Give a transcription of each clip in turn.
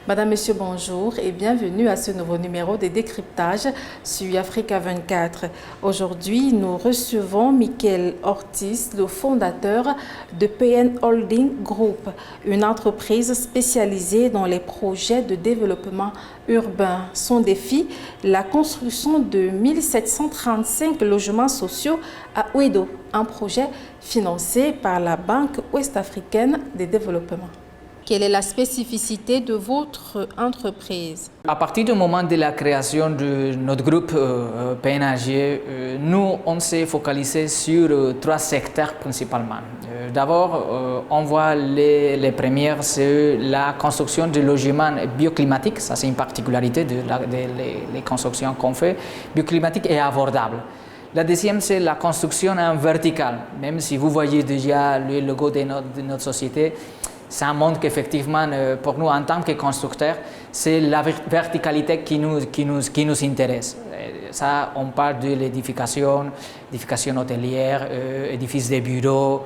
Madame, Monsieur, bonjour et bienvenue à ce nouveau numéro de décryptage sur Africa 24. Aujourd'hui, nous recevons Michael Ortiz, le fondateur de PN Holding Group, une entreprise spécialisée dans les projets de développement urbain. Son défi, la construction de 1735 logements sociaux à Ouedo, un projet financé par la Banque ouest-africaine de développement. Quelle est la spécificité de votre entreprise? À partir du moment de la création de notre groupe PNAG, nous, on s'est focalisé sur trois secteurs principalement. D'abord, on voit les premières, c'est la construction de logements bioclimatiques. Ça, c'est une particularité des constructions qu'on fait, bioclimatiques et abordables. La deuxième, c'est la construction en verticale. Même si vous voyez déjà le logo de notre société, ça montre qu'effectivement, pour nous, en tant que constructeurs, c'est la verticalité qui nous intéresse. Ça, on parle de l'édification hôtelière, édifices de bureaux,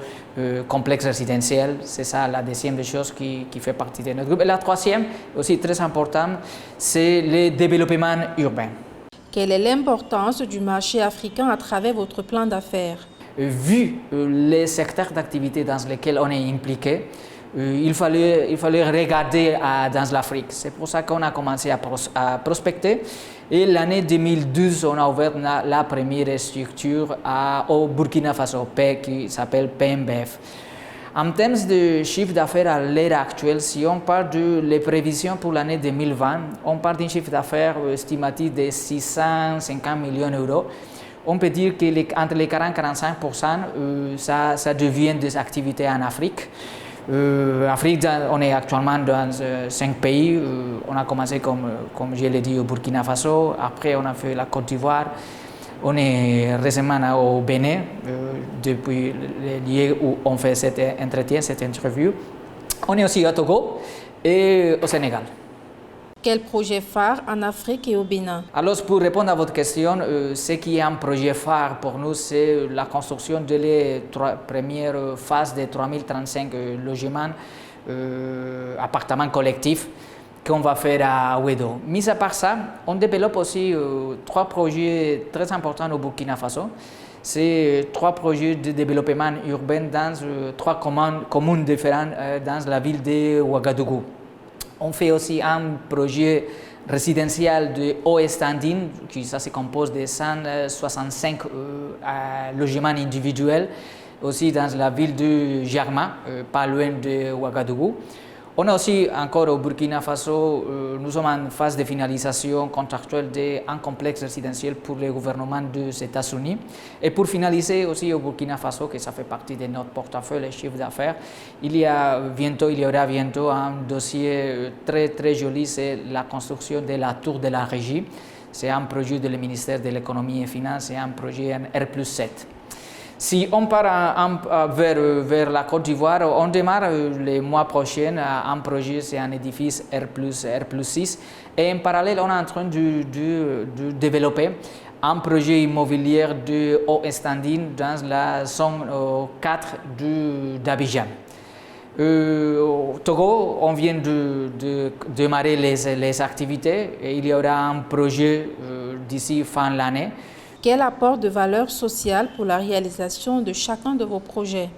complexes résidentiels. C'est ça la deuxième des choses qui fait partie de notre groupe. Et la troisième, aussi très importante, c'est le développement urbain. Quelle est l'importance du marché africain à travers votre plan d'affaires? Vu les secteurs d'activité dans lesquels on est impliqué, il fallait regarder dans l'Afrique. C'est pour ça qu'on a commencé à prospecter. Et l'année 2012, on a ouvert la première structure au Burkina Faso, qui s'appelle PMBF. En termes de chiffre d'affaires à l'heure actuelle, si on parle de les prévisions pour l'année 2020, on parle d'un chiffre d'affaires estimatif de 650 millions d'euros. On peut dire qu'entre les 40 et 45%, ça devient des activités en Afrique. Afrique, on est actuellement dans 5 pays. On a commencé, comme je l'ai dit, au Burkina Faso. Après, on a fait la Côte d'Ivoire. On est récemment au Bénin, depuis le lieu où on fait cet entretien, cette interview. On est aussi au Togo et au Sénégal. Quel projet phare en Afrique et au Bénin? Alors, pour répondre à votre question, ce qui est un projet phare pour nous, c'est la construction de les premières phases des 3035 logements, appartements collectifs qu'on va faire à Ouedo. Mis à part ça, on développe aussi 3 projets très importants au Burkina Faso. C'est 3 projets de développement urbain dans 3 communes différentes dans la ville de Ouagadougou. On fait aussi un projet résidentiel de Ouest-Andine, qui ça se compose de 165 logements individuels, aussi dans la ville de Jarma, pas loin de Ouagadougou. On a aussi encore au Burkina Faso, nous sommes en phase de finalisation contractuelle d'un complexe résidentiel pour le gouvernement des États-Unis. Et pour finaliser aussi au Burkina Faso, que ça fait partie de notre portefeuille, les chiffres d'affaires, il y aura bientôt un dossier très joli, c'est la construction de la tour de la régie. C'est un projet du ministère de l'économie et des finances, c'est un projet en R+7. Si on part vers la Côte d'Ivoire, on démarre le mois prochain un projet, c'est un édifice R+6. Et en parallèle, on est en train de développer un projet immobilier de Ouest-Andine dans la zone 4 d'Abidjan. Au Togo, on vient de démarrer les activités et il y aura un projet d'ici fin de l'année. Quel apport de valeur sociale pour la réalisation de chacun de vos projets?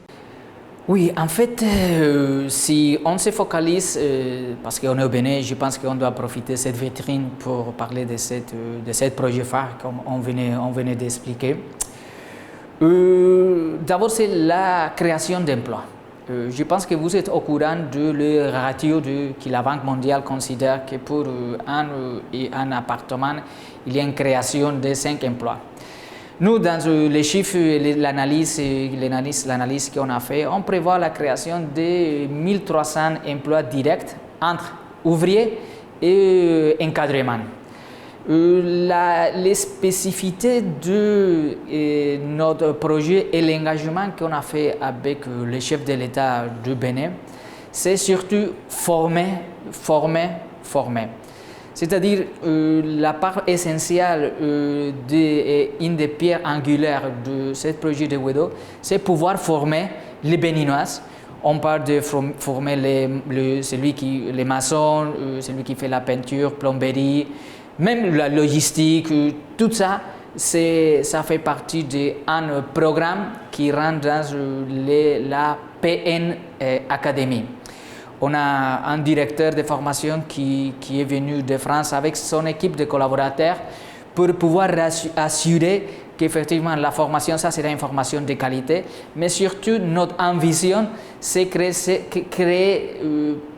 Oui, en fait, si on se focalise, parce qu'on est au Bénin, je pense qu'on doit profiter de cette vitrine pour parler de cette projet phare, comme on venait d'expliquer. D'abord, c'est la création d'emplois. Je pense que vous êtes au courant de le ratio que la Banque mondiale considère que pour un appartement, il y a une création de 5 emplois. Nous, dans les chiffres et l'analyse qu'on a fait, on prévoit la création de 1300 emplois directs entre ouvriers et encadrement. Les spécificités de notre projet et l'engagement qu'on a fait avec le chef de l'État du Bénin, c'est surtout former. C'est-à-dire la part essentielle une des pierres angulaires de ce projet de Ouedo, c'est pouvoir former les Béninois On parle de former les maçons, celui qui fait la peinture, plomberie, même la logistique, tout ça, ça fait partie d'un programme qui rentre dans la PN Academy. On a un directeur de formation qui est venu de France avec son équipe de collaborateurs pour pouvoir assurer qu'effectivement la formation, ça sera une formation de qualité, mais surtout notre ambition, c'est créer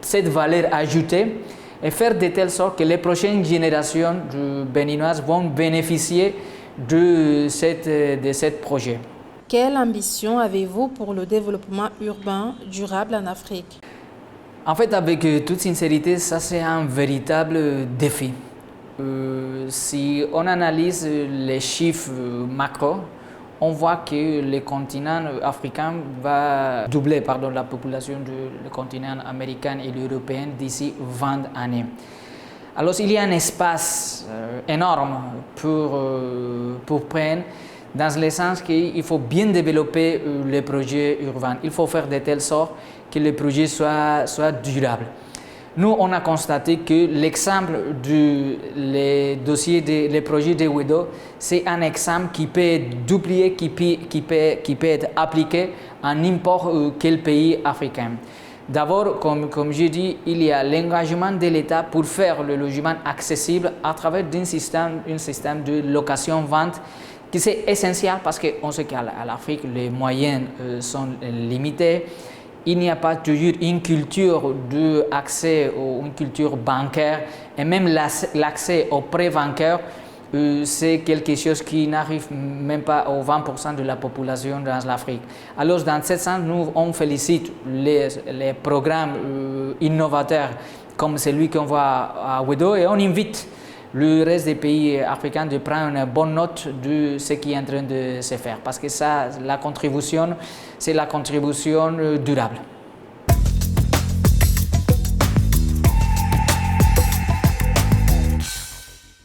cette valeur ajoutée et faire de telle sorte que les prochaines générations de béninoises vont bénéficier de ce projet. Quelle ambition avez-vous pour le développement urbain durable en Afrique? En fait, avec toute sincérité, ça c'est un véritable défi. Si on analyse les chiffres macro, on voit que le continent africain va doubler la population du continent américain et européen d'ici 20 années. Alors il y a un espace énorme pour prendre, dans le sens qu'il faut bien développer les projets urbains. Il faut faire de telle sorte que les projets soient durables. Nous, on a constaté que l'exemple du projet de WEDO, c'est un exemple qui peut être dupliqué, qui peut être appliqué à n'importe quel pays africain. D'abord, comme j'ai dit, il y a l'engagement de l'État pour faire le logement accessible à travers un système de location-vente qui est essentiel parce qu'on sait qu'à l'Afrique, les moyens sont limités. Il n'y a pas toujours une culture d'accès ou une culture bancaire et même l'accès aux prêts bancaires, c'est quelque chose qui n'arrive même pas aux 20% de la population dans l'Afrique. Alors dans ce sens, nous on félicite les programmes innovateurs comme celui qu'on voit à WEDO et on invite le reste des pays africains de prendre une bonne note de ce qui est en train de se faire parce que ça, la contribution, c'est la contribution durable.